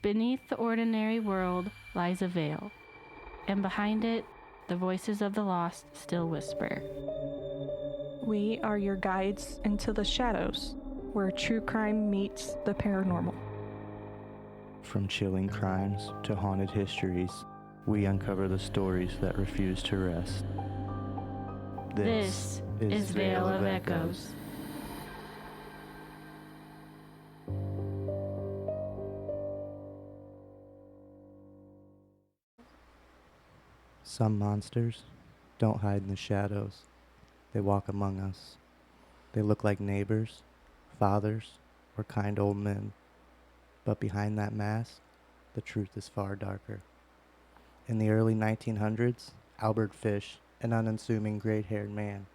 Beneath the ordinary world lies a veil, and behind it, the voices of the lost still whisper. We are your guides into the shadows, where true crime meets the paranormal. From chilling crimes to haunted histories, we uncover the stories that refuse to rest. This is Veil of Echoes. Some monsters don't hide in the shadows. They walk among us. They look like neighbors, fathers, or kind old men. But behind that mask, the truth is far darker. In the early 1900s, Albert Fish, an unassuming gray-haired man,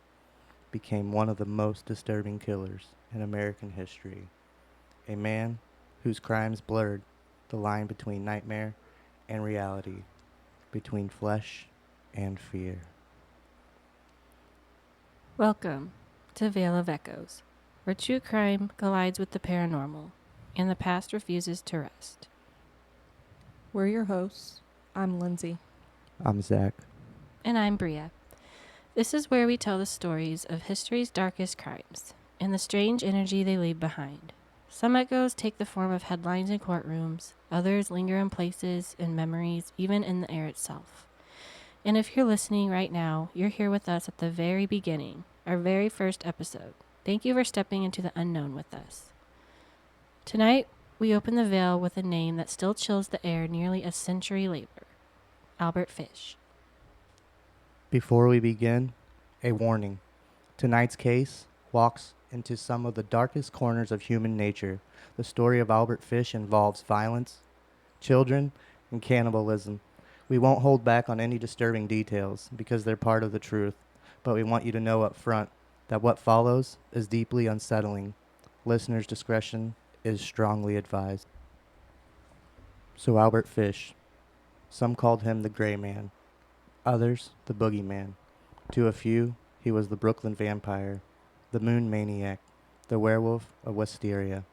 became one of the most disturbing killers in American history. A man whose crimes blurred the line between nightmare and reality, between flesh and fear. Welcome to Veil of Echoes, where true crime collides with the paranormal, and the past refuses to rest. We're your hosts. I'm Lyndsay. I'm Zach. And I'm Bria. This is where we tell the stories of history's darkest crimes, and the strange energy they leave behind. Some echoes take the form of headlines in courtrooms, others linger in places, in memories, even in the air itself. And if you're listening right now, you're here with us at the very beginning, our very first episode. Thank you for stepping into the unknown with us. Tonight, we open the veil with a name that still chills the air nearly a century later, Albert Fish. Before we begin, a warning. Tonight's case walks into some of the darkest corners of human nature. The story of Albert Fish involves violence, children, and cannibalism. We won't hold back on any disturbing details because they're part of the truth, but we want you to know up front that what follows is deeply unsettling. Listeners' discretion is strongly advised. So Albert Fish, some called him the Gray Man, others the Boogeyman. To a few, he was the Brooklyn Vampire, the Moon Maniac, the Werewolf of Wysteria,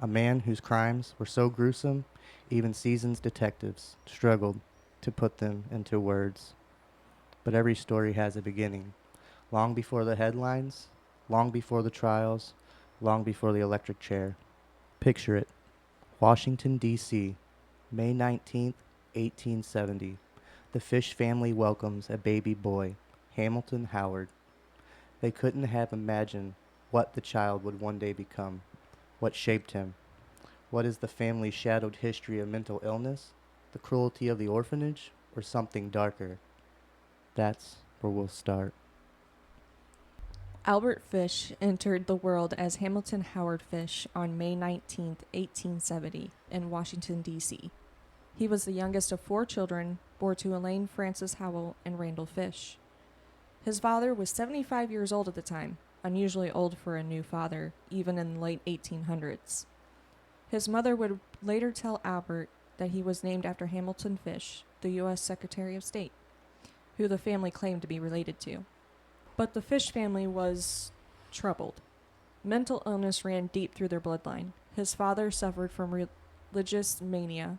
a man whose crimes were so gruesome, even seasoned detectives struggled to put them into words. But every story has a beginning, long before the headlines, long before the trials, long before the electric chair. Picture it, Washington, D.C., May 19th, 1870. The Fish family welcomes a baby boy, Hamilton Howard. They couldn't have imagined what the child would one day become, what shaped him. What is the family's shadowed history of mental illness, the cruelty of the orphanage, or something darker? That's where we'll start. Albert Fish entered the world as Hamilton Howard Fish on May 19, 1870, in Washington, D.C. He was the youngest of 4 children, born to Elaine Frances Howell and Randall Fish. His father was 75 years old at the time, unusually old for a new father, even in the late 1800s. His mother would later tell Albert that he was named after Hamilton Fish, the U.S. Secretary of State, who the family claimed to be related to. But the Fish family was troubled. Mental illness ran deep through their bloodline. His father suffered from religious mania.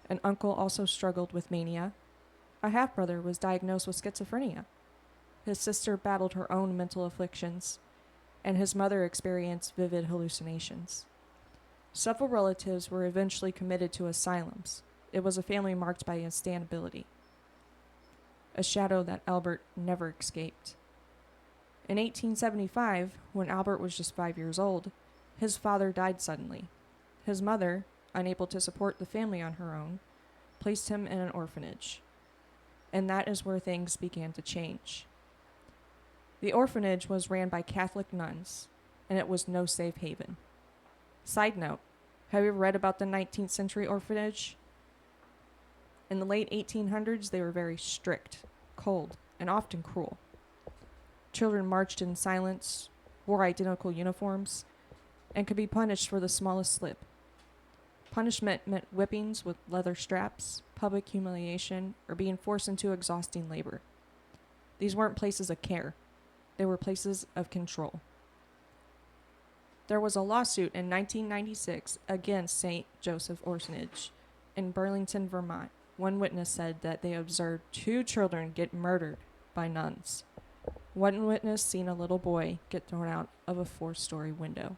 An uncle also struggled with mania. A half-brother was diagnosed with schizophrenia. His sister battled her own mental afflictions, and his mother experienced vivid hallucinations. Several relatives were eventually committed to asylums. It was a family marked by instability, a shadow that Albert never escaped. In 1875, when Albert was just 5 years old, his father died suddenly. His mother, unable to support the family on her own, placed him in an orphanage. And that is where things began to change. The orphanage was ran by Catholic nuns, and it was no safe haven. Side note, have you ever read about the 19th century orphanage? In the late 1800s, they were very strict, cold, and often cruel. Children marched in silence, wore identical uniforms, and could be punished for the smallest slip. Punishment meant whippings with leather straps, public humiliation, or being forced into exhausting labor. These weren't places of care. They were places of control. There was a lawsuit in 1996 against St. Joseph Orphanage in Burlington, Vermont. One witness said that they observed 2 children get murdered by nuns. One witness seen a little boy get thrown out of a 4-story window.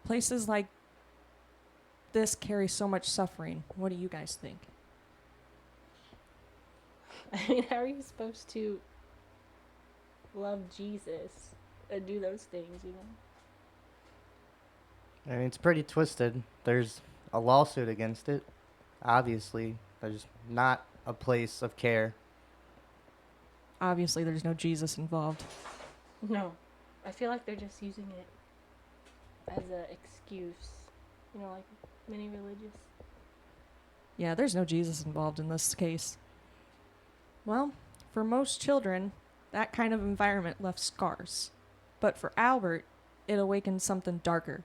Places like this carry so much suffering. What do you guys think? I mean, how are you supposed to love Jesus and do those things, you know? I mean, it's pretty twisted. There's a lawsuit against it. Obviously, there's not a place of care. Obviously, there's no Jesus involved. No. I feel like they're just using it as an excuse. You know, like many religious. Yeah, there's no Jesus involved in this case. Well, for most children, that kind of environment left scars. But for Albert, it awakened something darker.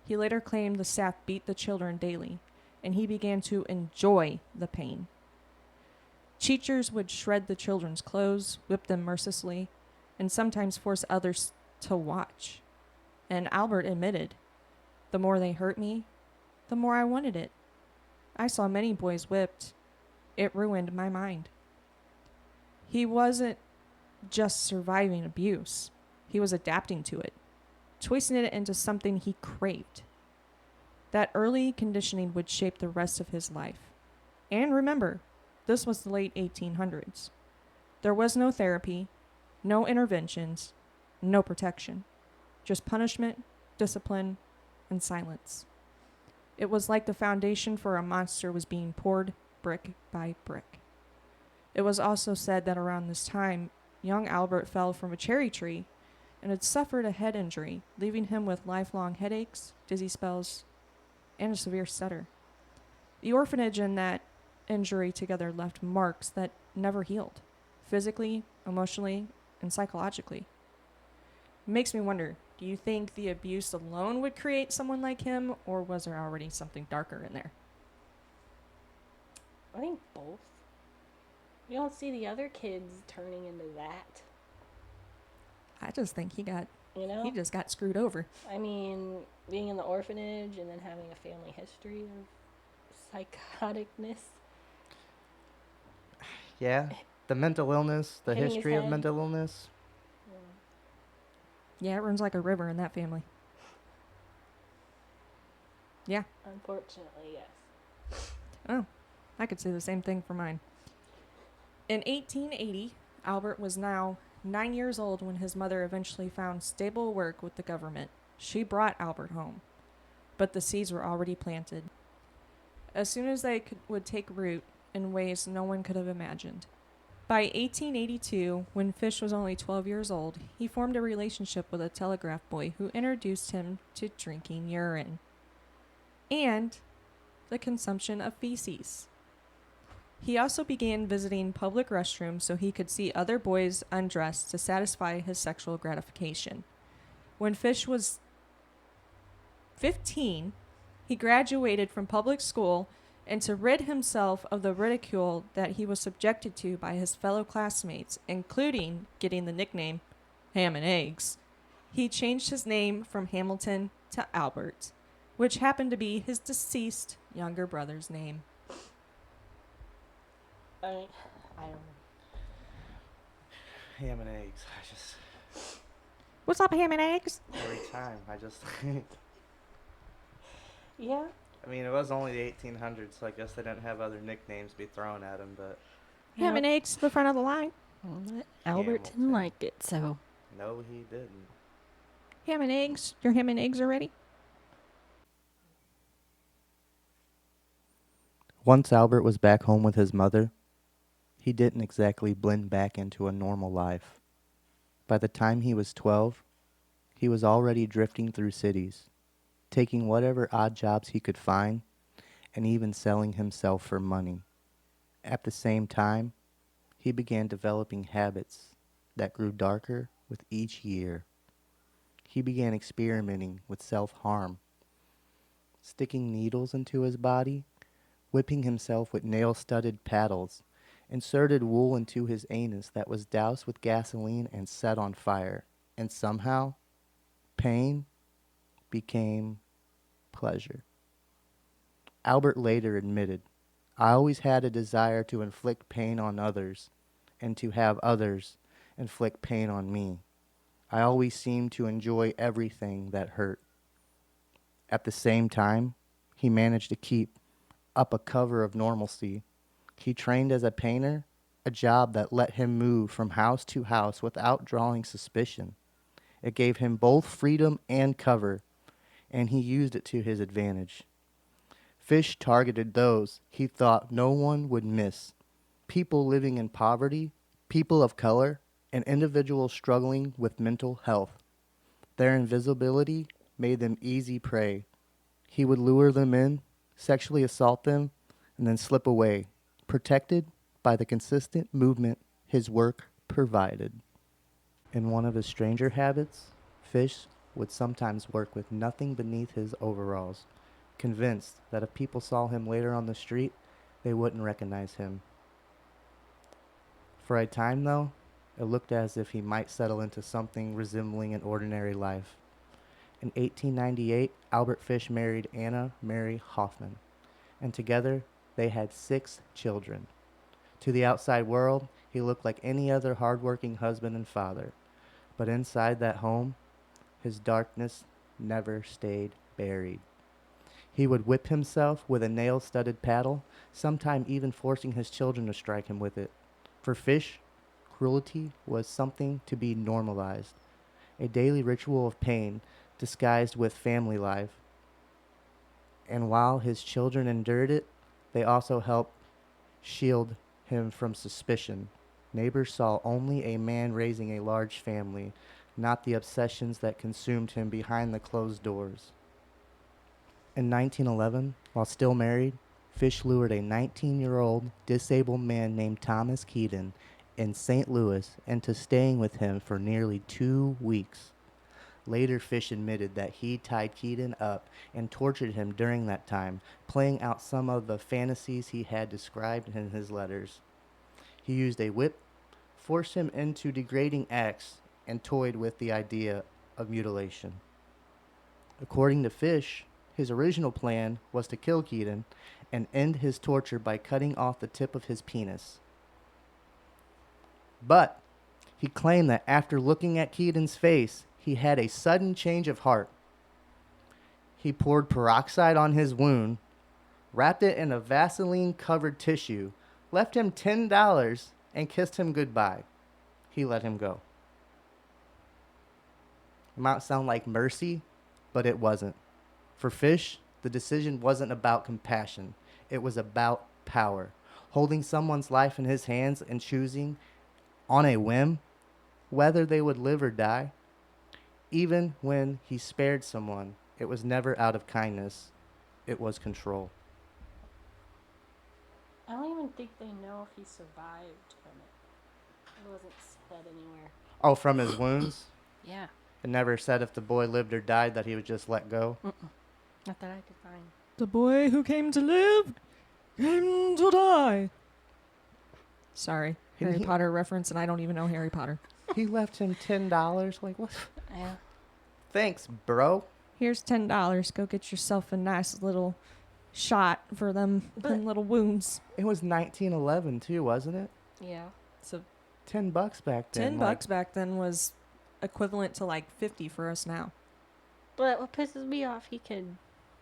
He later claimed the staff beat the children daily, and he began to enjoy the pain. Teachers would shred the children's clothes, whip them mercilessly, and sometimes force others to watch. And Albert admitted, "The more they hurt me, the more I wanted it. I saw many boys whipped. It ruined my mind." He wasn't just surviving abuse. He was adapting to it, twisting it into something he craved. That early conditioning would shape the rest of his life. And remember, this was the late 1800s. There was no therapy, no interventions, no protection. Just punishment, discipline, and silence. It was like the foundation for a monster was being poured brick by brick. It was also said that around this time, young Albert fell from a cherry tree and had suffered a head injury, leaving him with lifelong headaches, dizzy spells, and a severe stutter. The orphanage and that injury together left marks that never healed, physically, emotionally, and psychologically. It makes me wonder, do you think the abuse alone would create someone like him, or was there already something darker in there? I think both. You don't see the other kids turning into that. I just think he just got screwed over. I mean, being in the orphanage and then having a family history of psychoticness. Yeah, the mental illness, the Hitting his history of head. mental illness. Yeah, it runs like a river in that family. Yeah. Unfortunately, yes. Oh, I could say the same thing for mine. In 1880, Albert was now 9 years old when his mother eventually found stable work with the government. She brought Albert home, but the seeds were already planted. As soon as they would take root in ways no one could have imagined. By 1882, when Fish was only 12 years old, he formed a relationship with a telegraph boy who introduced him to drinking urine and the consumption of feces. He also began visiting public restrooms so he could see other boys undressed to satisfy his sexual gratification. When Fish was 15, he graduated from public school, and to rid himself of the ridicule that he was subjected to by his fellow classmates, including getting the nickname Ham and Eggs, he changed his name from Hamilton to Albert, which happened to be his deceased younger brother's name. I don't know. Ham and eggs. What's up, Ham and Eggs? Every time, Yeah. I mean, it was only the 1800s, so I guess they didn't have other nicknames be thrown at him, but Ham and Eggs to the front of the line. Well, Albert didn't like it, so. no, he didn't. Ham and Eggs. Your ham and eggs are ready? Once Albert was back home with his mother, he didn't exactly blend back into a normal life. By the time he was 12, he was already drifting through cities, taking whatever odd jobs he could find, and even selling himself for money. At the same time, he began developing habits that grew darker with each year. He began experimenting with self-harm, sticking needles into his body, whipping himself with nail-studded paddles, inserted wool into his anus that was doused with gasoline and set on fire, And somehow, pain became pleasure. Albert later admitted, I always had a desire to inflict pain on others and to have others inflict pain on me. I always seemed to enjoy everything that hurt. At the same time, he managed to keep up a cover of normalcy. He trained as a painter, a job that let him move from house to house without drawing suspicion. It gave him both freedom and cover, and he used it to his advantage. Fish targeted those he thought no one would miss: people living in poverty, people of color, and individuals struggling with mental health. Their invisibility made them easy prey. He would lure them in, sexually assault them, and then slip away, protected by the consistent movement his work provided. In one of his stranger habits, Fish would sometimes work with nothing beneath his overalls, convinced that if people saw him later on the street, they wouldn't recognize him. For a time, though, it looked as if he might settle into something resembling an ordinary life. In 1898, Albert Fish married Anna Mary Hoffman, and together they had 6 children. To the outside world, he looked like any other hardworking husband and father, but inside that home, his darkness never stayed buried. He would whip himself with a nail-studded paddle, sometime even forcing his children to strike him with it. For Fish, cruelty was something to be normalized, a daily ritual of pain disguised with family life. And while his children endured it, they also helped shield him from suspicion. Neighbors saw only a man raising a large family, not the obsessions that consumed him behind the closed doors. In 1911, while still married, Fish lured a 19-year-old disabled man named Thomas Keaton in St. Louis into staying with him for nearly 2 weeks. Later, Fish admitted that he tied Keaton up and tortured him during that time, playing out some of the fantasies he had described in his letters. He used a whip, forced him into degrading acts, and toyed with the idea of mutilation. According to Fish, his original plan was to kill Keaton and end his torture by cutting off the tip of his penis. But he claimed that after looking at Keaton's face, he had a sudden change of heart. He poured peroxide on his wound, wrapped it in a Vaseline-covered tissue, left him $10, and kissed him goodbye. He let him go. It might sound like mercy, but it wasn't. For Fish, the decision wasn't about compassion. It was about power. Holding someone's life in his hands and choosing, on a whim, whether they would live or die. Even when he spared someone, it was never out of kindness. It was control. I don't even think they know if he survived from it. It wasn't said anywhere. Oh, from his wounds? Yeah. It never said if the boy lived or died that he was just let go? Not that I could find. The boy who came to live came to die. Sorry, Harry Potter reference, and I don't even know Harry Potter. He left him $10? Like, what? Yeah. Thanks, bro. Here's $10. Go get yourself a nice little shot for them little wounds. It was 1911 too, wasn't it? Yeah. So $10 back then. $10 back then was equivalent to like 50 for us now. But what pisses me off, he could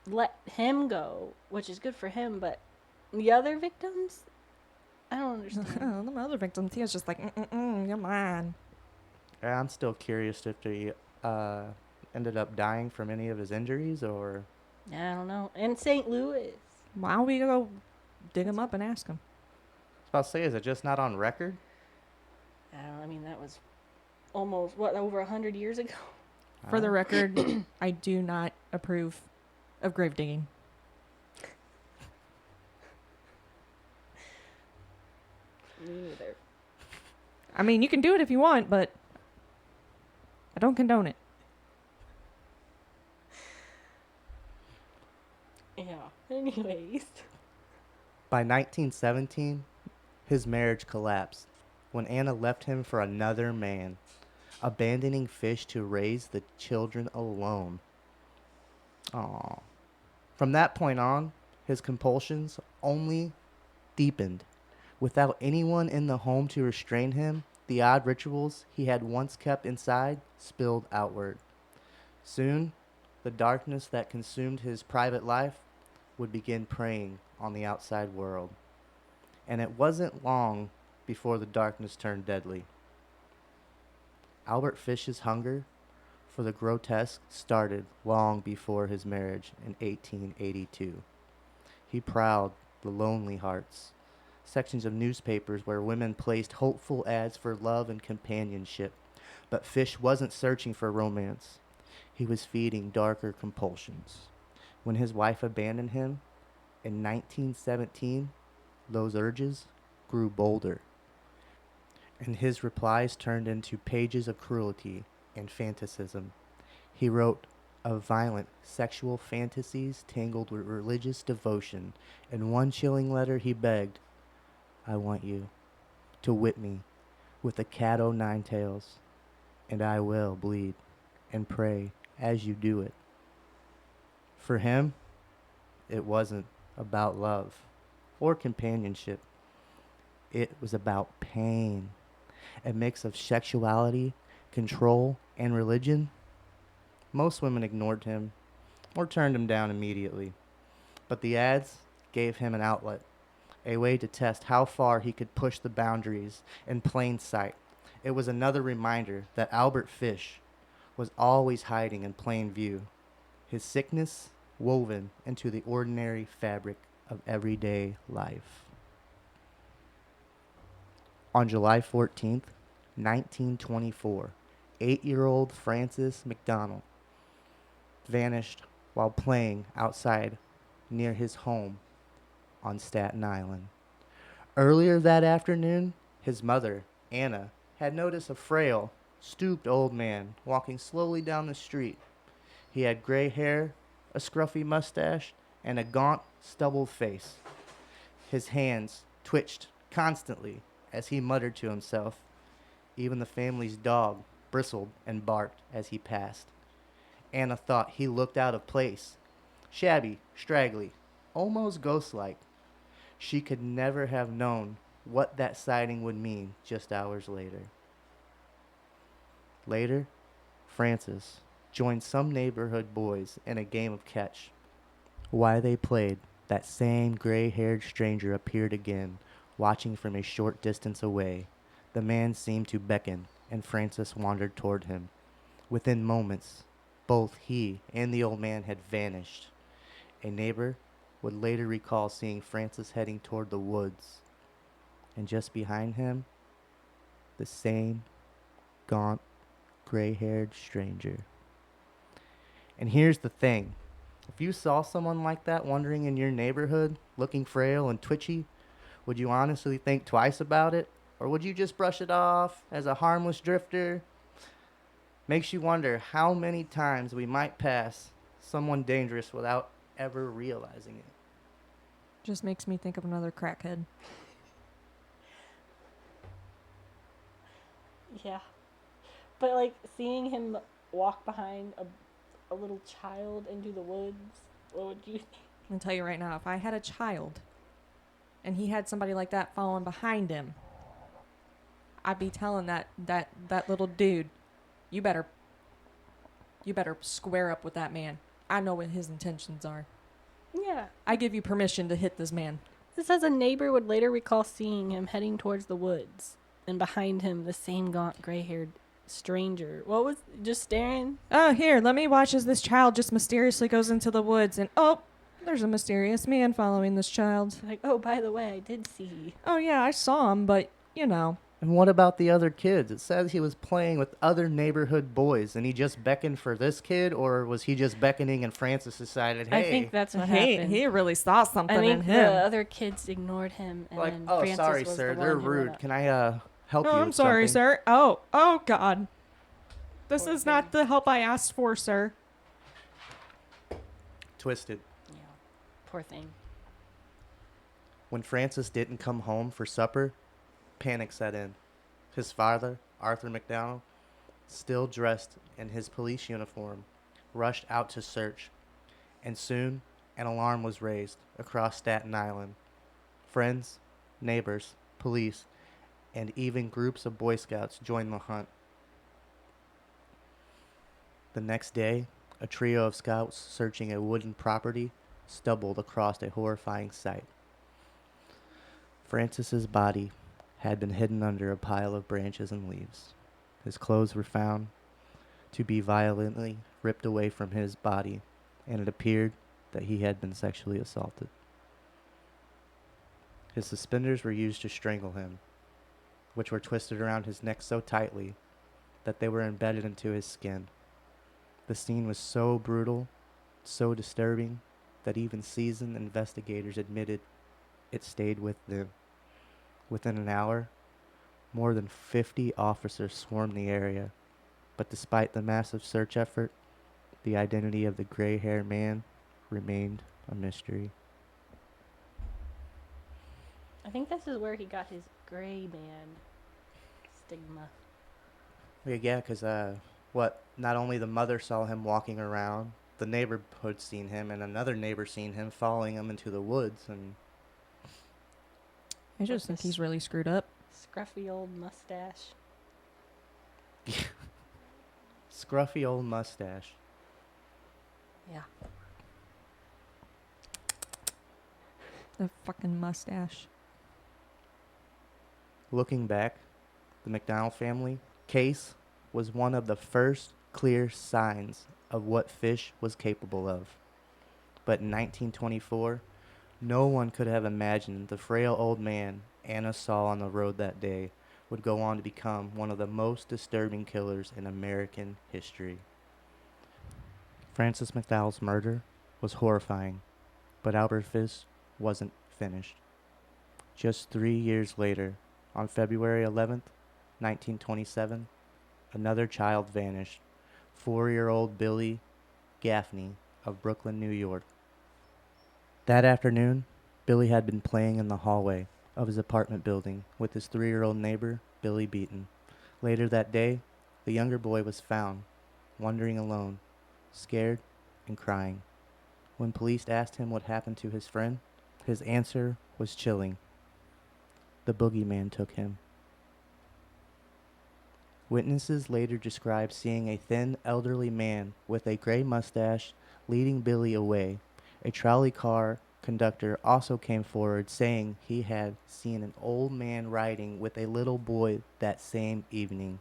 let him go, which is good for him, but the other victims, I don't understand. The other victims, he was just like, you're mine. I'm still curious if he ended up dying from any of his injuries or... I don't know. In St. Louis. Why don't we go dig him up and ask him? I was about to say, is it just not on record? I mean, that was almost, over 100 years ago? For the record, I do not approve of grave digging. Me neither. I mean, you can do it if you want, but I don't condone it. Yeah. Anyways. By 1917, his marriage collapsed when Anna left him for another man. abandoning fish to raise the children alone. Aww. From that point on, his compulsions only deepened. Without anyone in the home to restrain him, the odd rituals he had once kept inside spilled outward. Soon, the darkness that consumed his private life would begin preying on the outside world. And it wasn't long before the darkness turned deadly. Albert Fish's hunger for the grotesque started long before his marriage in 1882. He prowled the lonely hearts, sections of newspapers where women placed hopeful ads for love and companionship. But Fish wasn't searching for romance. He was feeding darker compulsions. When his wife abandoned him in 1917, those urges grew bolder, and his replies turned into pages of cruelty and fanaticism. He wrote of violent sexual fantasies tangled with religious devotion. In one chilling letter he begged, "I want you to whip me with a cat o' nine tails, and I will bleed and pray as you do it." For him, it wasn't about love or companionship. It was about pain, a mix of sexuality, control, and religion. Most women ignored him or turned him down immediately, but the ads gave him an outlet, a way to test how far he could push the boundaries in plain sight. It was another reminder that Albert Fish was always hiding in plain view, his sickness woven into the ordinary fabric of everyday life. On July 14th, 1924, 8-year-old Frances McDonald vanished while playing outside near his home on Staten Island. Earlier that afternoon, his mother, Anna, had noticed a frail, stooped old man walking slowly down the street. He had gray hair, a scruffy mustache, and a gaunt, stubbled face. His hands twitched constantly as he muttered to himself. Even the family's dog bristled and barked as he passed. Anna thought he looked out of place, shabby, straggly, almost ghost-like. She could never have known what that sighting would mean just hours later. Later, Frances joined some neighborhood boys in a game of catch. While they played, that same gray-haired stranger appeared again, watching from a short distance away. The man seemed to beckon, and Frances wandered toward him. Within moments, both he and the old man had vanished. A neighbor would later recall seeing Frances heading toward the woods, and just behind him, the same gaunt, gray-haired stranger. And here's the thing. If you saw someone like that wandering in your neighborhood, looking frail and twitchy, would you honestly think twice about it? Or would you just brush it off as a harmless drifter? Makes you wonder how many times we might pass someone dangerous without ever realizing it. Just makes me think of another crackhead. Yeah. But, like, seeing him walk behind a little child into the woods, what would you think? I'll tell you right now, if I had a child and he had somebody like that following behind him, I'd be telling that little dude, you better square up with that man. I know what his intentions are. Yeah. I give you permission to hit this man. This says a neighbor would later recall seeing him heading towards the woods, and behind him the same gaunt, gray-haired stranger. What was just staring? Oh, here, let me watch as this child just mysteriously goes into the woods and, oh, there's a mysterious man following this child. Like, oh, by the way, I did see. Oh, yeah, I saw him, but, you know. And what about the other kids? It says he was playing with other neighborhood boys, and he just beckoned for this kid, or was he just beckoning and Francis decided, hey. I think that's what happened. He really saw something I think in him. the other kids ignored him, and like, then oh, Francis sorry, was sir, the they're one who went rude. up. Can I help you Oh, I'm with sorry, something? sir. Oh, God. This Poor is not thing. the help I asked for, sir. Twisted. Yeah, poor thing. When Francis didn't come home for supper, panic set in. His father, Arthur McDonald, still dressed in his police uniform, rushed out to search, and soon an alarm was raised across Staten Island. Friends, neighbors, police, and even groups of Boy Scouts joined the hunt. The next day, a trio of scouts searching a wooden property stumbled across a horrifying sight. Francis's body had been hidden under a pile of branches and leaves. His clothes were found to be violently ripped away from his body, and it appeared that he had been sexually assaulted. His suspenders were used to strangle him, which were twisted around his neck so tightly that they were embedded into his skin. The scene was so brutal, so disturbing, that even seasoned investigators admitted it stayed with them. Within an hour, more than 50 officers swarmed the area, but despite the massive search effort, the identity of the gray-haired man remained a mystery. I think this is where he got his gray man stigma. Yeah, because not only the mother saw him walking around, the neighborhood seen him, and another neighbor seen him following him into the woods, and I just think he's really screwed up. Scruffy old mustache. scruffy old mustache. Yeah. The fucking mustache. Looking back, the McDonald family case was one of the first clear signs of what Fish was capable of. But in 1924, no one could have imagined the frail old man Anna saw on the road that day would go on to become one of the most disturbing killers in American history. Francis McDowell's murder was horrifying, but Albert Fish wasn't finished. Just 3 years later, on February 11th, 1927, another child vanished, 4-year-old Billy Gaffney of Brooklyn, New York. That afternoon, Billy had been playing in the hallway of his apartment building with his 3-year-old neighbor, Billy Beaton. Later that day, the younger boy was found, wandering alone, scared and crying. When police asked him what happened to his friend, his answer was chilling. The boogeyman took him. Witnesses later described seeing a thin, elderly man with a gray mustache leading Billy away. A trolley car conductor also came forward saying he had seen an old man riding with a little boy that same evening.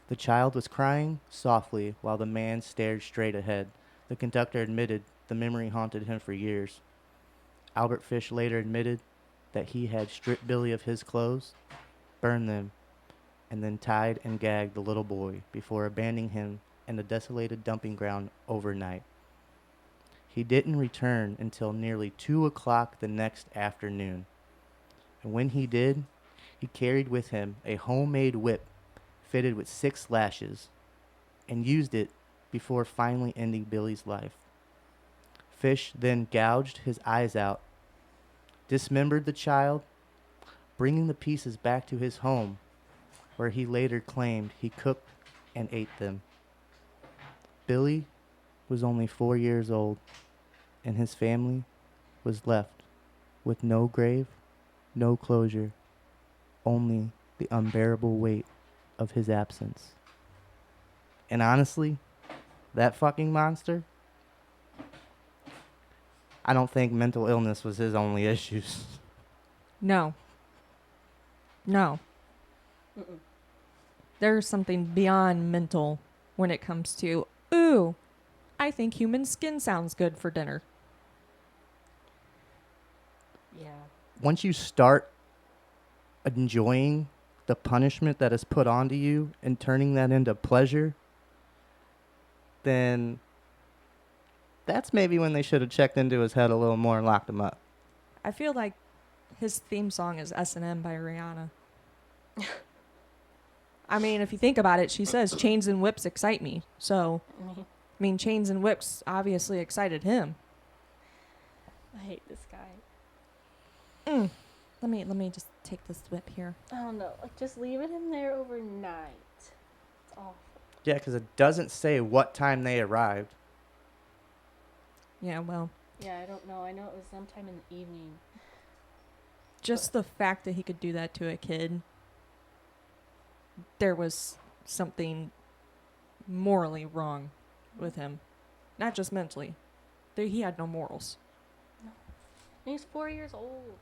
The child was crying softly while the man stared straight ahead. The conductor admitted the memory haunted him for years. Albert Fish later admitted that he had stripped Billy of his clothes, burned them, and then tied and gagged the little boy before abandoning him in the desolated dumping ground overnight. He didn't return until nearly 2 o'clock the next afternoon. And when he did, he carried with him a homemade whip fitted with 6 lashes and used it before finally ending Billy's life. Fish then gouged his eyes out, dismembered the child, bringing the pieces back to his home, where he later claimed he cooked and ate them. Billy was only 4 years old, and his family was left with no grave, no closure, only the unbearable weight of his absence. And honestly, that fucking monster, I don't think mental illness was his only issues. No. Mm-mm. There's something beyond mental when it comes to, ooh, I think human skin sounds good for dinner. Yeah. Once you start enjoying the punishment that is put onto you and turning that into pleasure, then that's maybe when they should have checked into his head a little more and locked him up. I feel like his theme song is S&M by Rihanna. I mean, if you think about it, she says chains and whips excite me. So, I mean, chains and whips obviously excited him. I hate this guy. Let me just take this whip here. I don't know. Like, just leaving him there overnight. It's awful. Yeah, because it doesn't say what time they arrived. Yeah, well, Yeah, I don't know. I know it was sometime in the evening. just the fact that he could do that to a kid, there was something morally wrong with him. Not just mentally. He had no morals. And he's 4 years old.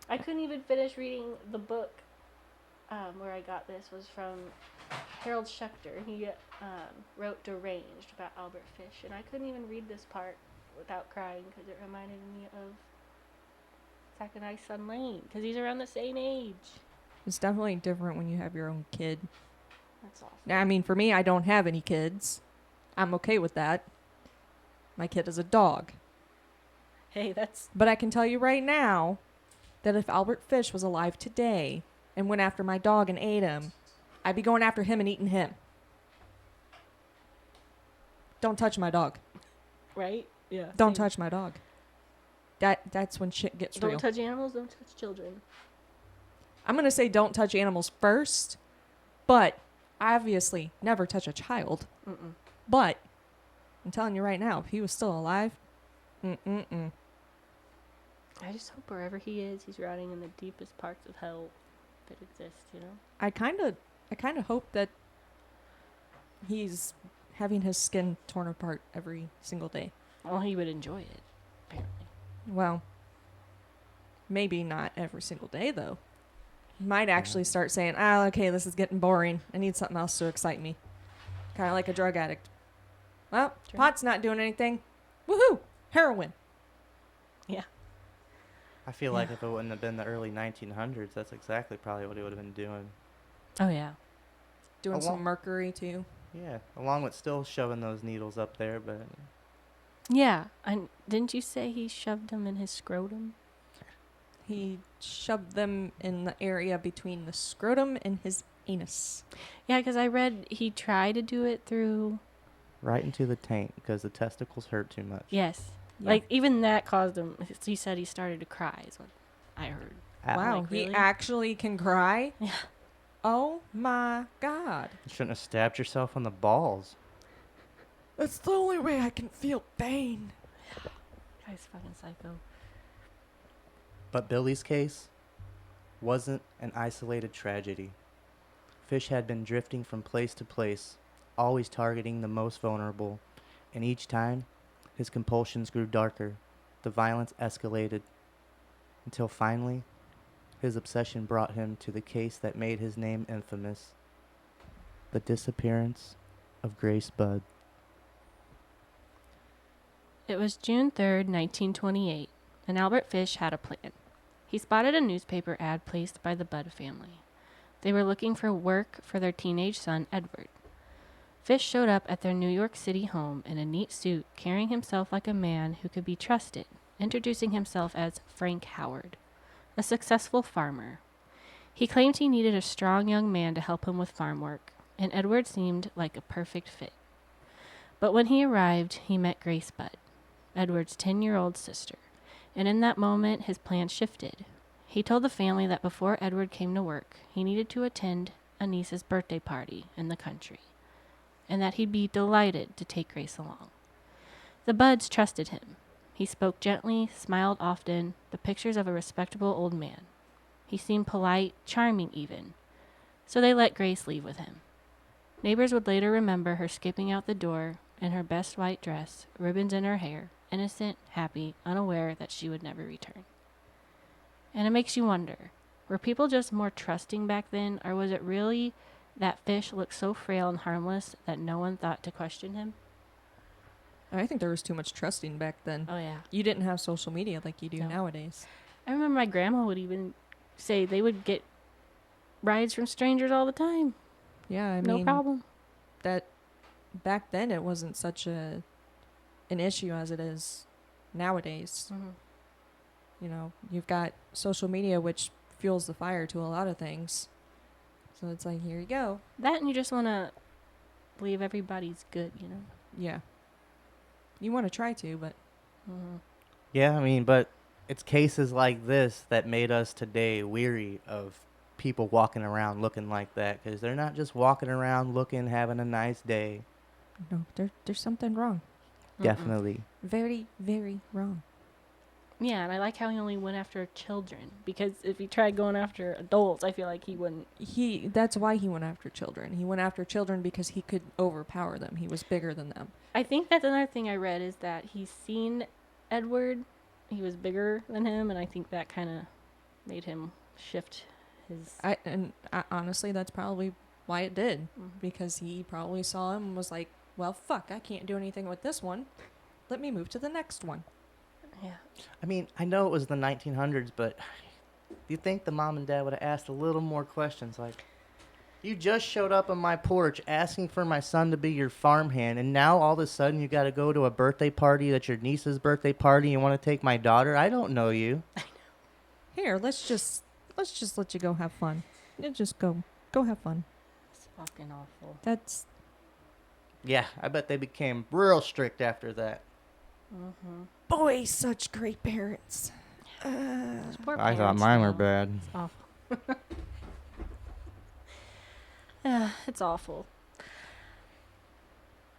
I couldn't even finish reading the book where I got this. Was from Harold Schechter. He wrote Deranged about Albert Fish. And I couldn't even read this part without crying because it reminded me of Zack and I's son Lane. Because he's around the same age. It's definitely different when you have your own kid. That's awful. Now, I mean, for me, I don't have any kids. I'm okay with that. My kid is a dog. Hey, that's... But I can tell you right now that if Albert Fish was alive today and went after my dog and ate him, I'd be going after him and eating him. Don't touch my dog. Right? Yeah. Don't same. touch my dog. That's when shit gets real. Don't touch animals, don't touch children. I'm going to say don't touch animals first, but obviously never touch a child. Mm-mm. But I'm telling you right now, if he was still alive, I just hope wherever he is, he's rotting in the deepest parts of hell that exists, you know? I kind of hope that he's having his skin torn apart every single day. Well, he would enjoy it, apparently. Well, maybe not every single day, though. Might actually start saying, okay, this is getting boring. I need something else to excite me. Kind of like a drug addict. Well, Sure. pot's not doing anything. Woohoo! Heroin. Yeah. I feel like if it wouldn't have been the early 1900s, that's exactly probably what he would have been doing. Oh, yeah. Doing some mercury, too. Yeah, along with still shoving those needles up there, but... Yeah. And didn't you say he shoved them in his scrotum? He shoved them in the area between the scrotum and his anus. Yeah, because I read he tried to do it through... Right into the taint, because the testicles hurt too much. Yes. Yeah. Like, even that caused him... He said he started to cry, is what I heard. Wow, Like, he really? actually can cry? Yeah. Oh my God. You shouldn't have stabbed yourself on the balls. That's the only way I can feel pain. Guy's fucking psycho. But Billy's case wasn't an isolated tragedy. Fish had been drifting from place to place, always targeting the most vulnerable, and each time, his compulsions grew darker, the violence escalated, until finally, his obsession brought him to the case that made his name infamous, the disappearance of Grace Budd. It was June 3rd, 1928, and Albert Fish had a plan. He spotted a newspaper ad placed by the Budd family. They were looking for work for their teenage son, Edward. Fish showed up at their New York City home in a neat suit, carrying himself like a man who could be trusted, introducing himself as Frank Howard, a successful farmer. He claimed he needed a strong young man to help him with farm work, and Edward seemed like a perfect fit. But when he arrived, he met Grace Budd, Edward's 10-year-old sister, and in that moment, his plans shifted. He told the family that before Edward came to work, he needed to attend a niece's birthday party in the country, and that he'd be delighted to take Grace along. The Budds trusted him. He spoke gently, smiled often, the pictures of a respectable old man. He seemed polite, charming even. So they let Grace leave with him. Neighbors would later remember her skipping out the door in her best white dress, ribbons in her hair, innocent, happy, unaware that she would never return. And it makes you wonder, were people just more trusting back then, or was it really that Fish looked so frail and harmless that no one thought to question him? I think there was too much trusting back then. Oh, yeah. You didn't have social media like you do No. nowadays. I remember my grandma would even say they would get rides from strangers all the time. Yeah, I No mean, problem. that back then it wasn't such an issue as it is nowadays. Mm-hmm. You know, you've got social media, which fuels the fire to a lot of things. So it's like, here you go. That and you just want to believe everybody's good, you know? Yeah. You want to try to, but Mm-hmm. Yeah, I mean, but it's cases like this that made us today weary of people walking around looking like that, because they're not just walking around looking, having a nice day. No, there's something wrong. Definitely. Very, very wrong. Yeah, and I like how he only went after children, because if he tried going after adults, I feel like he wouldn't. That's why he went after children. He went after children because he could overpower them. He was bigger than them. I think that's another thing I read is that he's seen Edward. He was bigger than him, and I think that kind of made him shift his. Honestly, that's probably why it did. Mhm. Because he probably saw him and was like, well, fuck, I can't do anything with this one. Let me move to the next one. Yeah. I mean, I know it was the 1900s, but do you think the mom and dad would have asked a little more questions? Like, you just showed up on my porch asking for my son to be your farmhand, and now all of a sudden you got to go to a birthday party that's your niece's birthday party and you want to take my daughter? I don't know you. Here, let's just let you go have fun. You just go have fun. It's fucking awful. That's Yeah, I bet they became real strict after that. Mm-hmm. boy, such great parents. Those poor I thought parents, mine were though. bad. It's awful. It's awful.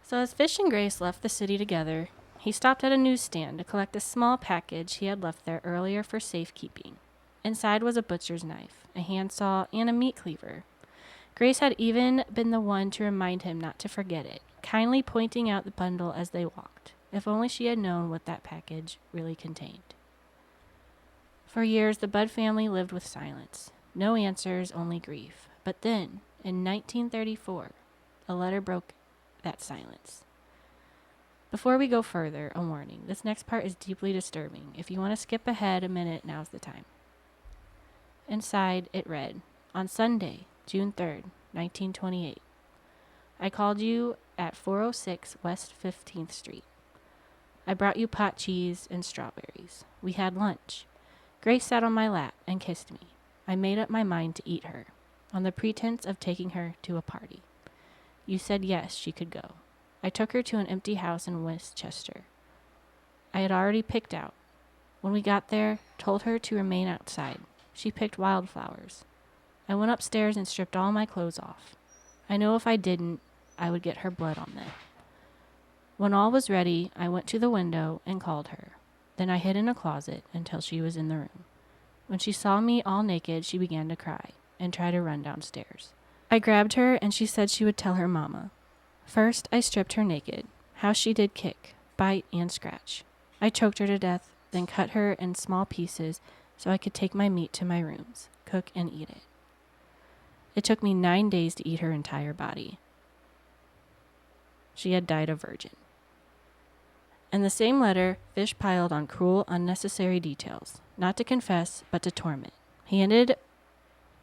So as Fish and Grace left the city together, he stopped at a newsstand to collect a small package he had left there earlier for safekeeping. Inside was a butcher's knife, a handsaw, and a meat cleaver. Grace had even been the one to remind him not to forget it, kindly pointing out the bundle as they walked. If only she had known what that package really contained. For years, the Budd family lived with silence. No answers, only grief. But then, in 1934, a letter broke that silence. Before we go further, a warning. This next part is deeply disturbing. If you want to skip ahead a minute, now's the time. Inside, it read, on Sunday, June 3rd, 1928. I called you at 406 West 15th Street. I brought you pot cheese and strawberries. We had lunch. Grace sat on my lap and kissed me. I made up my mind to eat her, on the pretense of taking her to a party. You said yes, she could go. I took her to an empty house in Westchester. I had already picked out. When we got there, told her to remain outside. She picked wildflowers. I went upstairs and stripped all my clothes off. I know if I didn't, I would get her blood on them. When all was ready, I went to the window and called her. Then I hid in a closet until she was in the room. When she saw me all naked, she began to cry and try to run downstairs. I grabbed her and she said she would tell her mama. First, I stripped her naked. How she did kick, bite, and scratch. I choked her to death, then cut her in small pieces so I could take my meat to my rooms, cook, and eat it. It took me 9 days to eat her entire body. She had died a virgin. In the same letter, Fish piled on cruel, unnecessary details, not to confess, but to torment. He ended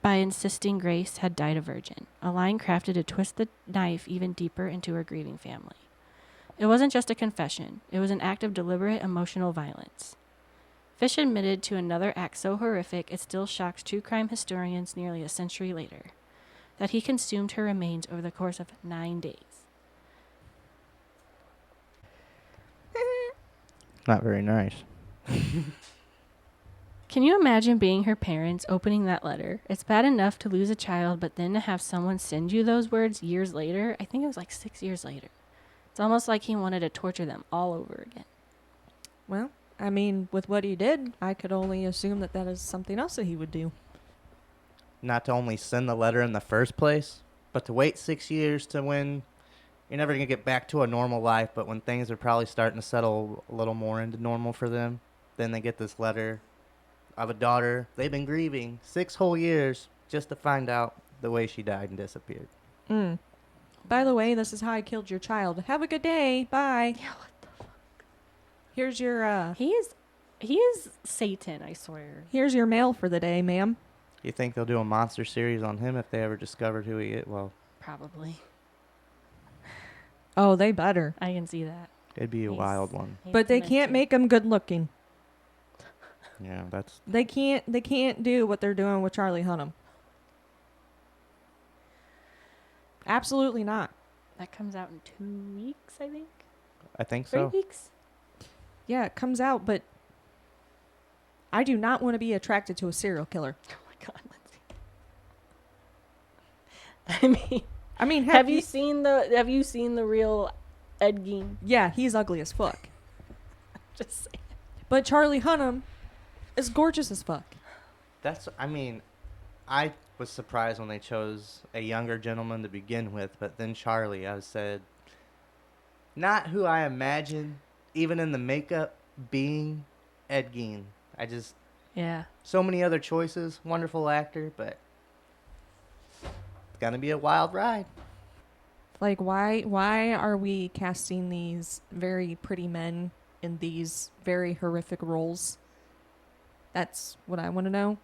by insisting Grace had died a virgin, a line crafted to twist the knife even deeper into her grieving family. It wasn't just a confession, it was an act of deliberate emotional violence. Fish admitted to another act so horrific it still shocks true crime historians nearly a century later, that he consumed her remains over the course of 9 days. Not very nice. Can you imagine being her parents opening that letter? It's bad enough to lose a child, but then to have someone send you those words years later. I think it was like 6 years later. It's almost like he wanted to torture them all over again. Well, I mean, with what he did, I could only assume that is something else that he would do. Not to only send the letter in the first place, but to wait 6 years to when you're never going to get back to a normal life, but when things are probably starting to settle a little more into normal for them, then they get this letter of a daughter they've been grieving 6 whole years just to find out the way she died and disappeared. By the way, this is how I killed your child. Have a good day. Bye. Yeah, what the fuck? Here's your He is Satan, I swear. here's your mail for the day, ma'am. You think they'll do a monster series on him if they ever discovered who he is? Well, Probably. Oh, they better. I can see that. it'd be a He's- wild one. he's But they can't demented. make him good looking. Yeah, that's... They can't do what they're doing with Charlie Hunnam. Absolutely not. That comes out in 2 weeks, I think. I think 3 so. weeks. Yeah, it comes out, but I do not want to be attracted to a serial killer. Oh my God, Lyndsay. I mean, have you seen the real Ed Gein? Yeah, he's ugly as fuck. Just saying. But Charlie Hunnam is gorgeous as fuck. I was surprised when they chose a younger gentleman to begin with, but then Charlie, I said, not who I imagine, even in the makeup, being Ed Gein. Yeah. So many other choices, wonderful actor, but it's gonna be a wild ride. Like, why are we casting these very pretty men in these very horrific roles? That's what I want to know.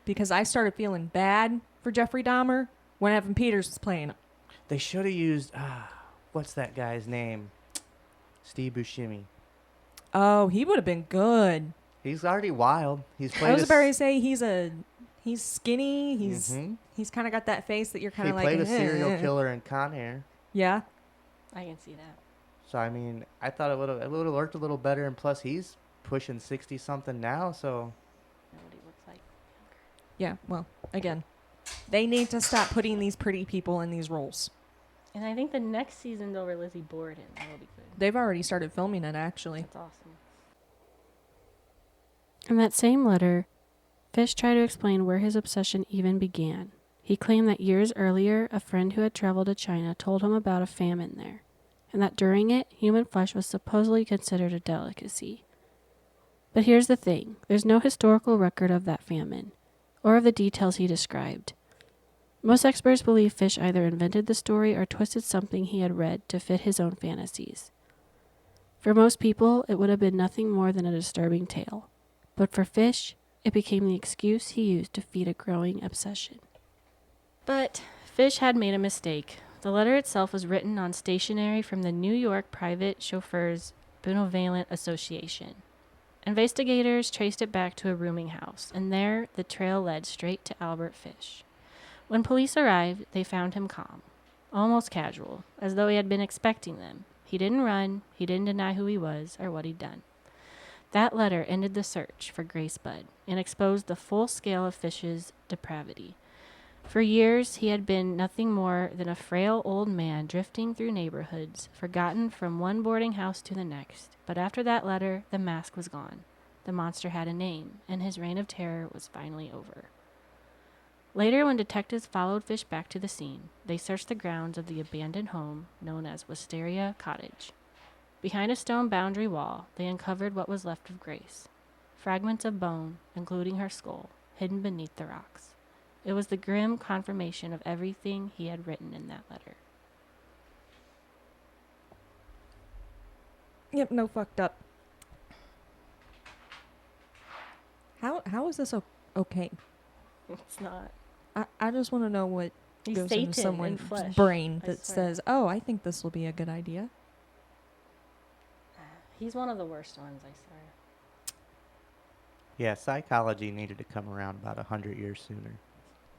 Because I started feeling bad for Jeffrey Dahmer when Evan Peters was playing him. They should have used, what's that guy's name? Steve Buscemi. Oh, he would have been good. He's already wild. I was about to say he's skinny. He's kind of got that face that you're kind He of like. played a serial killer in Con Air. Yeah. I can see that. So I mean, I thought it would have worked a little better, and plus he's pushing 60 something now. So Know what he looks like. Yeah. Well, again, they need to stop putting these pretty people in these roles. And I think the next season's over Lizzie Borden. That'll be good. They've already started filming it, actually. That's awesome. In that same letter, Fish tried to explain where his obsession even began. He claimed that years earlier, a friend who had traveled to China told him about a famine there, and that during it, human flesh was supposedly considered a delicacy. But here's the thing, there's no historical record of that famine, or of the details he described. Most experts believe Fish either invented the story or twisted something he had read to fit his own fantasies. For most people, it would have been nothing more than a disturbing tale. But for Fish, it became the excuse he used to feed a growing obsession. But Fish had made a mistake. The letter itself was written on stationery from the New York Private Chauffeurs Benevolent Association. Investigators traced it back to a rooming house, and there the trail led straight to Albert Fish. When police arrived, they found him calm, almost casual, as though he had been expecting them. He didn't run, he didn't deny who he was or what he'd done. That letter ended the search for Grace Budd and exposed the full scale of Fish's depravity. For years, he had been nothing more than a frail old man drifting through neighborhoods, forgotten from one boarding house to the next. But after that letter, the mask was gone. The monster had a name, and his reign of terror was finally over. Later, when detectives followed Fish back to the scene, they searched the grounds of the abandoned home known as Wysteria Cottage. Behind a stone boundary wall, they uncovered what was left of Grace. Fragments of bone, including her skull, hidden beneath the rocks. It was the grim confirmation of everything he had written in that letter. Yep, no fucked up. How is this okay? It's not. I just want to know what He's goes Satan into someone's in flesh, brain I that swear. says, "Oh, I think this will be a good idea." He's one of the worst ones, I swear. Yeah, psychology needed to come around about 100 years sooner.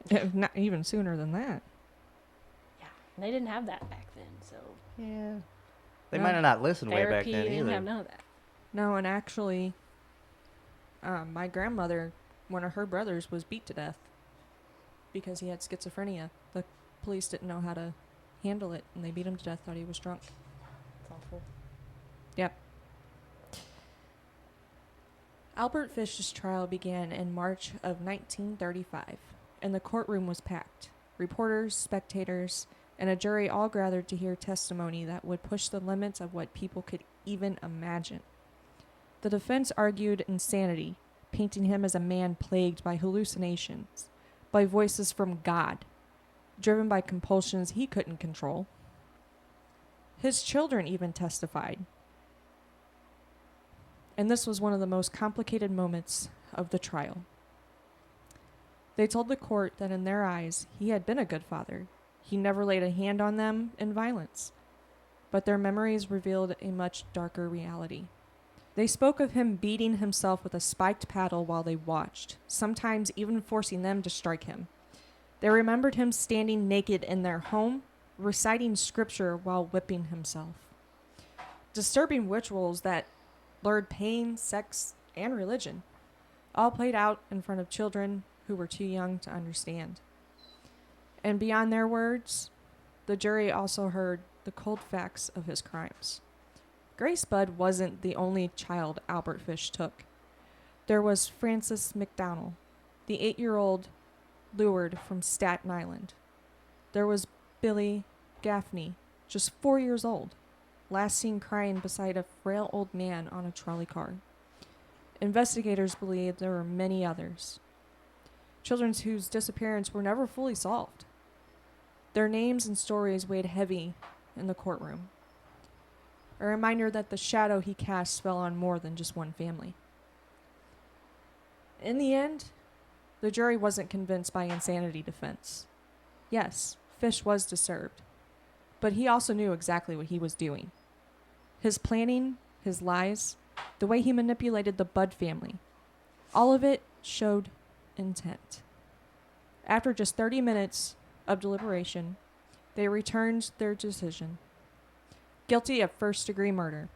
If not even sooner than that. Yeah, and they didn't have that back then, so Yeah. They No. might have not listened way back therapy then they didn't either. have none of that. No, and actually, my grandmother, one of her brothers, was beat to death because he had schizophrenia. The police didn't know how to handle it, and they beat him to death. Thought he was drunk. It's awful. Yep. Albert Fish's trial began in March of 1935, and the courtroom was packed. Reporters, spectators, and a jury all gathered to hear testimony that would push the limits of what people could even imagine. The defense argued insanity, painting him as a man plagued by hallucinations, by voices from God, driven by compulsions he couldn't control. His children even testified. And this was one of the most complicated moments of the trial. They told the court that in their eyes, he had been a good father. He never laid a hand on them in violence. But their memories revealed a much darker reality. They spoke of him beating himself with a spiked paddle while they watched, sometimes even forcing them to strike him. They remembered him standing naked in their home, reciting scripture while whipping himself. Disturbing rituals that blurred pain, sex, and religion, all played out in front of children who were too young to understand. And beyond their words, the jury also heard the cold facts of his crimes. Grace Budd wasn't the only child Albert Fish took. There was Frances McDowell, the 8-year-old lured from Staten Island. There was Billy Gaffney, just 4 years old, last seen crying beside a frail old man on a trolley car. Investigators believe there were many others, children whose disappearance were never fully solved. Their names and stories weighed heavy in the courtroom, a reminder that the shadow he cast fell on more than just one family. In the end, the jury wasn't convinced by insanity defense. Yes, Fish was disturbed, but he also knew exactly what he was doing. His planning, his lies, the way he manipulated the Budd family, all of it showed intent. After just 30 minutes of deliberation, they returned their decision. Guilty of first-degree murder.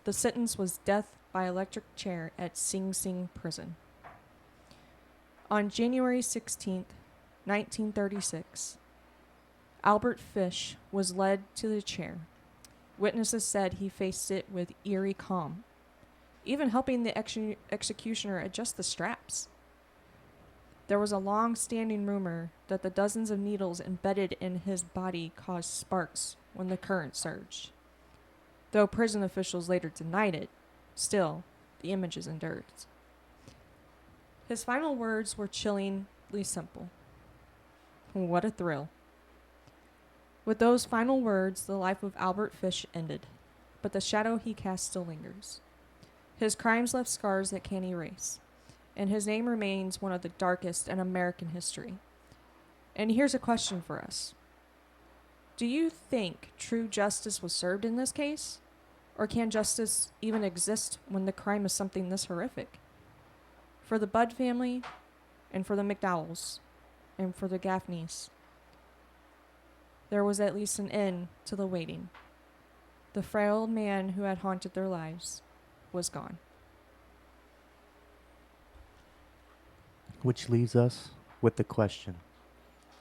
The sentence was death by electric chair at Sing Sing Prison. On January 16th, 1936, Albert Fish was led to the chair. Witnesses said he faced it with eerie calm, even helping the executioner adjust the straps. There was a long-standing rumor that the dozens of needles embedded in his body caused sparks when the current surged. Though prison officials later denied it, still, the images endured. His final words were chillingly simple. What a thrill. With those final words, the life of Albert Fish ended, but the shadow he cast still lingers. His crimes left scars that can't erase, and his name remains one of the darkest in American history. And here's a question for us. Do you think true justice was served in this case? Or can justice even exist when the crime is something this horrific? For the Budd family, and for the McDowells, and for the Gaffneys, there was at least an end to the waiting. The frail old man who had haunted their lives was gone. Which leaves us with the question,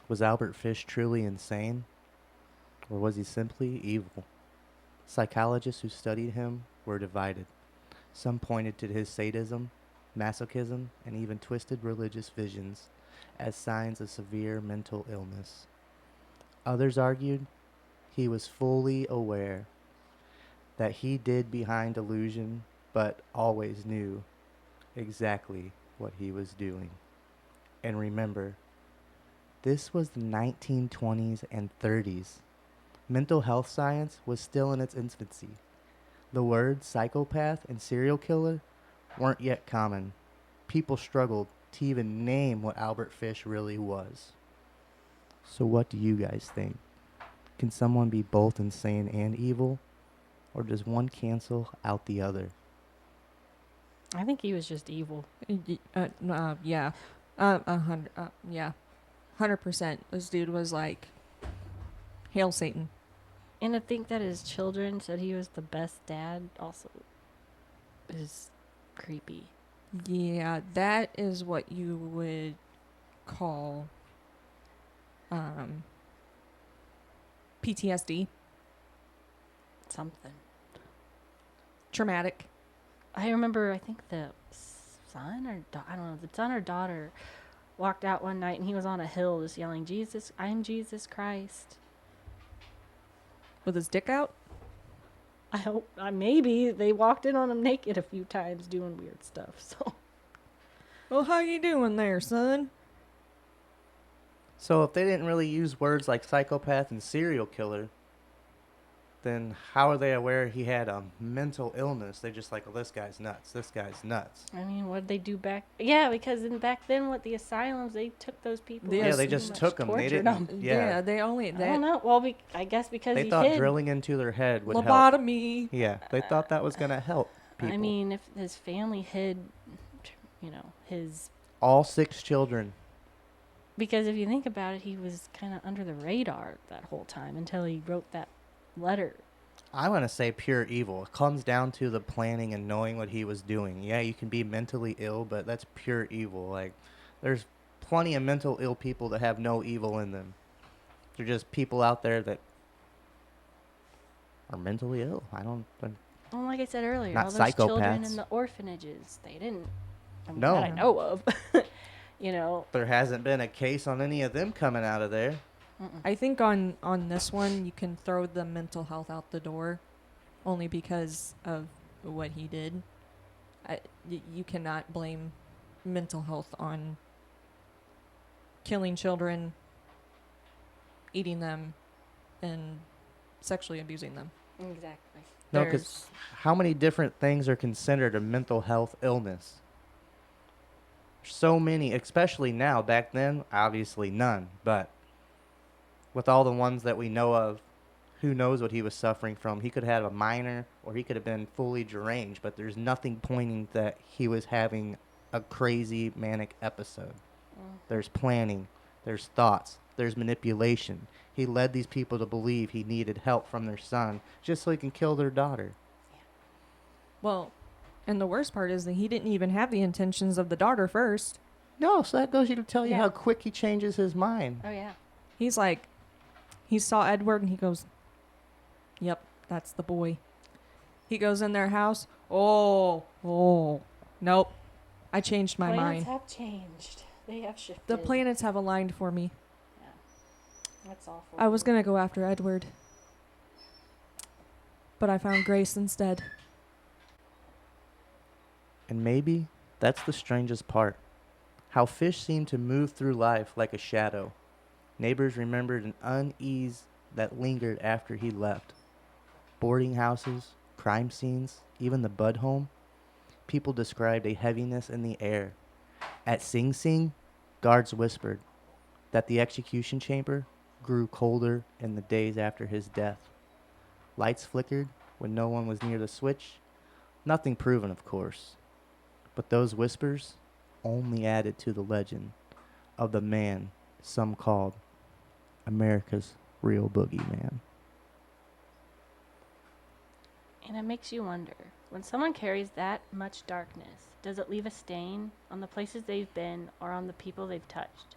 was Albert Fish truly insane? Or was he simply evil? Psychologists who studied him were divided. Some pointed to his sadism, masochism, and even twisted religious visions as signs of severe mental illness. Others argued he was fully aware that he did behind illusion, but always knew exactly what he was doing. And remember, this was the 1920s and 30s. Mental health science was still in its infancy. The words psychopath and serial killer weren't yet common. People struggled to even name what Albert Fish really was. So what do you guys think? Can someone be both insane and evil? Or does one cancel out the other? I think he was just evil. Yeah. 100%. This dude was like, hail Satan. And to think that his children said he was the best dad also is creepy. Yeah, that is what you would call PTSD. Something. Traumatic. I remember, I think the son or I don't know, the son or daughter walked out one night and he was on a hill just yelling, "Jesus, I'm Jesus Christ." With his dick out? I hope, maybe they walked in on him naked a few times doing weird stuff, so. Well, how you doing there, son? So if they didn't really use words like psychopath and serial killer, then how are they aware he had a mental illness? They're just like, well, this guy's nuts. This guy's nuts. I mean, what did they do back? Yeah, because back then with the asylums, they took those people. Yeah, they just took them. They didn't. Yeah, they only. I don't know. Well, I guess because they he thought hid. drilling into their head would help. Lobotomy. Yeah, they thought that was gonna help people. I mean, if his family hid, his. All 6 children. Because if you think about it, he was kind of under the radar that whole time until he wrote that letter. I want to say pure evil. It comes down to the planning and knowing what he was doing. Yeah, you can be mentally ill, but that's pure evil. Like, there's plenty of mental ill people that have no evil in them. They're just people out there that are mentally ill. Well, like I said earlier, Not all those children psychopaths. in the orphanages, they didn't. I mean, No. that I know of. You know. There hasn't been a case on any of them coming out of there. I think on this one, you can throw the mental health out the door only because of what he did. You cannot blame mental health on killing children, eating them, and sexually abusing them. Exactly. No, because how many different things are considered a mental health illness? So many, especially now. Back then, obviously none. But with all the ones that we know of, who knows what he was suffering from? He could have a minor, or he could have been fully deranged, but there's nothing pointing that he was having a crazy manic episode. There's planning, there's thoughts, there's manipulation. He led these people to believe he needed help from their son just so he can kill their daughter. Well, and the worst part is that he didn't even have the intentions of the daughter first. No, so that goes to tell you Yeah. how quick he changes his mind. Oh, yeah. He's like, he saw Edward and he goes, yep, that's the boy. He goes in their house. Oh, nope. I changed my mind. Plans have changed. They have shifted. The planets have aligned for me. Yeah. That's awful. I was going to go after Edward, but I found Grace instead. And maybe that's the strangest part. How fish seem to move through life like a shadow. Neighbors remembered an unease that lingered after he left. Boarding houses, crime scenes, even the Bud home. People described a heaviness in the air. At Sing Sing, guards whispered that the execution chamber grew colder in the days after his death. Lights flickered when no one was near the switch. Nothing proven, of course. But those whispers only added to the legend of the man some called America's real boogeyman. And it makes you wonder, when someone carries that much darkness, does it leave a stain on the places they've been or on the people they've touched?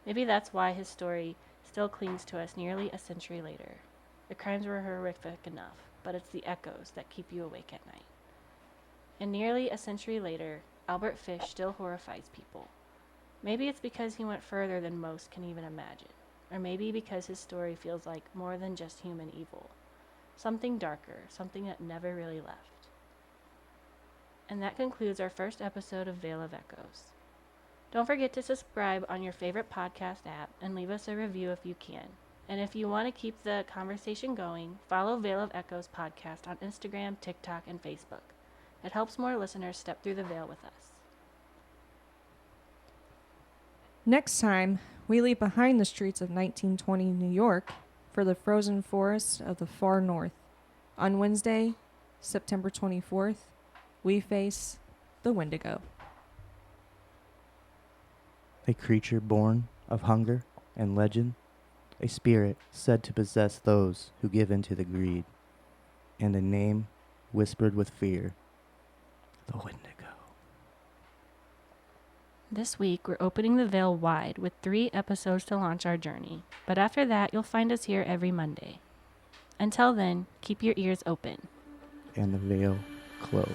Maybe that's why his story still clings to us nearly a century later. The crimes were horrific enough, but it's the echoes that keep you awake at night. And nearly a century later, Albert Fish still horrifies people. Maybe it's because he went further than most can even imagine. Or maybe because his story feels like more than just human evil. Something darker, something that never really left. And that concludes our first episode of Veil of Echoes. Don't forget to subscribe on your favorite podcast app and leave us a review if you can. And if you want to keep the conversation going, follow Veil of Echoes podcast on Instagram, TikTok, and Facebook. It helps more listeners step through the veil with us. Next time, we leave behind the streets of 1920 New York for the frozen forests of the far north. On Wednesday, September 24th, we face the Wendigo. A creature born of hunger and legend, a spirit said to possess those who give in to the greed, and a name whispered with fear, the Wendigo. This week, we're opening the veil wide with 3 episodes to launch our journey. But after that, you'll find us here every Monday. Until then, keep your ears open. And the veil closed.